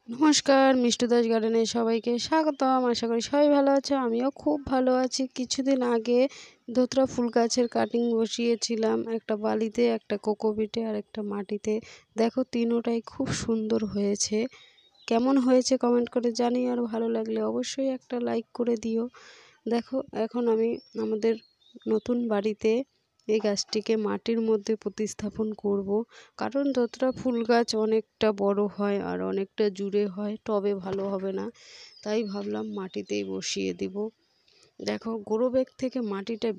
নমস্কার, মিষ্টু দাস গার্ডেনে সবাইকে স্বাগতম। আশা করি সবাই ভালো আছে, আমিও খুব ভালো আছি। কিছুদিন আগে ধুতরা ফুল গাছের কাটিং বসিয়েছিলাম, একটা বালিতে, একটা কোকোপিটে আর একটা মাটিতে। দেখো তিনোটাই খুব সুন্দর হয়েছে। কেমন হয়েছে কমেন্ট করে জানিও, আর ভালো লাগলে অবশ্যই একটা লাইক করে দিও। দেখো এখন আমি আমাদের নতুন বাড়িতে এই গাছটিকে মাটির মধ্যে প্রতিস্থাপন করব, কারণ ধুতরা ফুল গাছ অনেকটা বড় হয় আর অনেকটা জুড়ে হয়, টবে ভালো হবে না, তাই ভাবলাম মাটিতেই বসিয়ে দিব। দেখো গ্রো ব্যাগ থেকে মাটিটা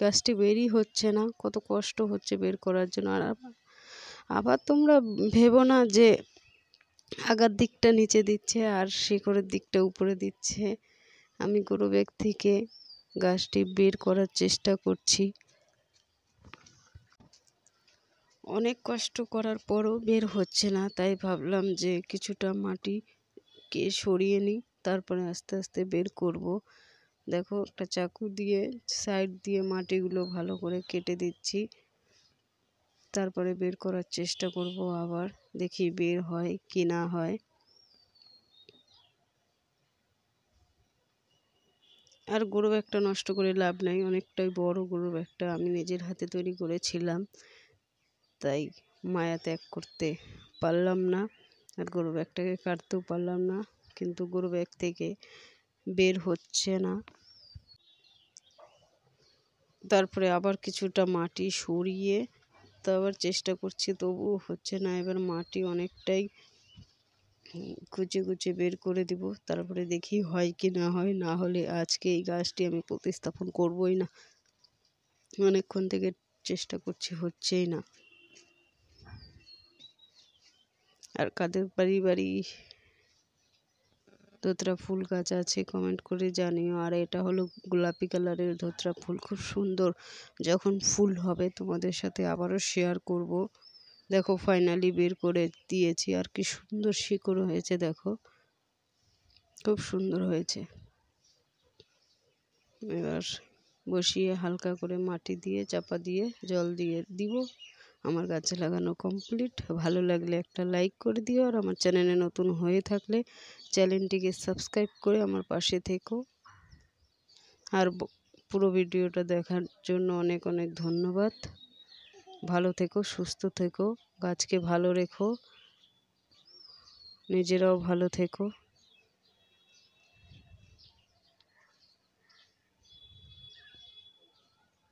গাছটি বেরই হচ্ছে না, কত কষ্ট হচ্ছে বের করার জন্য। আর আবার তোমরা ভেবো না যে আগার দিকটা নিচে দিচ্ছে আর শিকড়ের দিকটা উপরে দিচ্ছে। আমি গ্রো ব্যাগ থেকে গাছটি বের করার চেষ্টা করছি, অনেক কষ্ট করার পরও বের হচ্ছে না, তাই ভাবলাম যে কিছুটা মাটিকে সরিয়ে নিই, তারপরে আস্তে আস্তে বের করব। দেখো একটা চাকু দিয়ে সাইড দিয়ে মাটিগুলো ভালো করে কেটে দিচ্ছি, তারপরে বের করার চেষ্টা করব। আবার দেখি বের হয় কি না হয়। আর গ্রো ব্যাগটা নষ্ট করে লাভ নাই, অনেকটাই বড় গ্রো ব্যাগটা, আমি নিজের হাতে তৈরি করেছিলাম, তাই মায়া ত্যাগ করতে পারলাম না, আর গ্রো ব্যাগটাকে কাটতেও পারলাম না। কিন্তু গ্রো ব্যাগ থেকে বের হচ্ছে না। তারপরে আবার কিছুটা মাটি সরিয়ে তো আবার চেষ্টা করছি, তবুও হচ্ছে না। এবার মাটি অনেকটাই কুচে কুচে বের করে দিব, তারপরে দেখি হয় কি না হয়। না হলে আজকে এই গাছটি আমি প্রতিস্থাপন করবই না। অনেকক্ষণ থেকে চেষ্টা করছি, হচ্ছেই না। আর কাদের বাড়ি বাড়ি ধুতরা ফুল গাছ আছে কমেন্ট করে জানিও। আর এটা হলো গোলাপি কালারের ধুতরা ফুল, খুব সুন্দর। যখন ফুল হবে তোমাদের সাথে আবারও শেয়ার করব। দেখো ফাইনালি বের করে দিয়েছি, আর কি সুন্দর শিকড় হয়েছে, দেখো খুব সুন্দর হয়েছে। এবার বসিয়ে হালকা করে মাটি দিয়ে চাপা দিয়ে জল দিয়ে দিব। আমার গাছে লাগানো কমপ্লিট। ভালো লাগলে একটা লাইক করে দিও, আর আমার চ্যানেলে নতুন হয়ে থাকলে চ্যানেলটিকে সাবস্ক্রাইব করে আমার পাশে থেকো। আর পুরো ভিডিওটা দেখার জন্য অনেক অনেক ধন্যবাদ। ভালো থেকো, সুস্থ থেকো, গাছকে ভালো রেখো, নিজেরাও ভালো থেকো।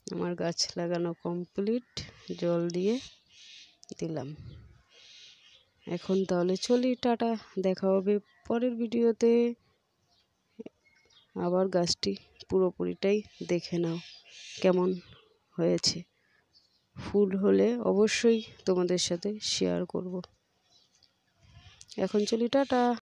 আমার গাছ লাগানো কমপ্লিট, জল দিয়ে দিলাম। এখন তাহলে চলি, টাটা। দেখা হবে পরের ভিডিওতে। আবার গাছটি পুরোপুরিটাই দেখে নাও কেমন হয়েছে। ফুল হলে অবশ্যই তোমাদের সাথে শেয়ার করব। এখন চলি, টাটা।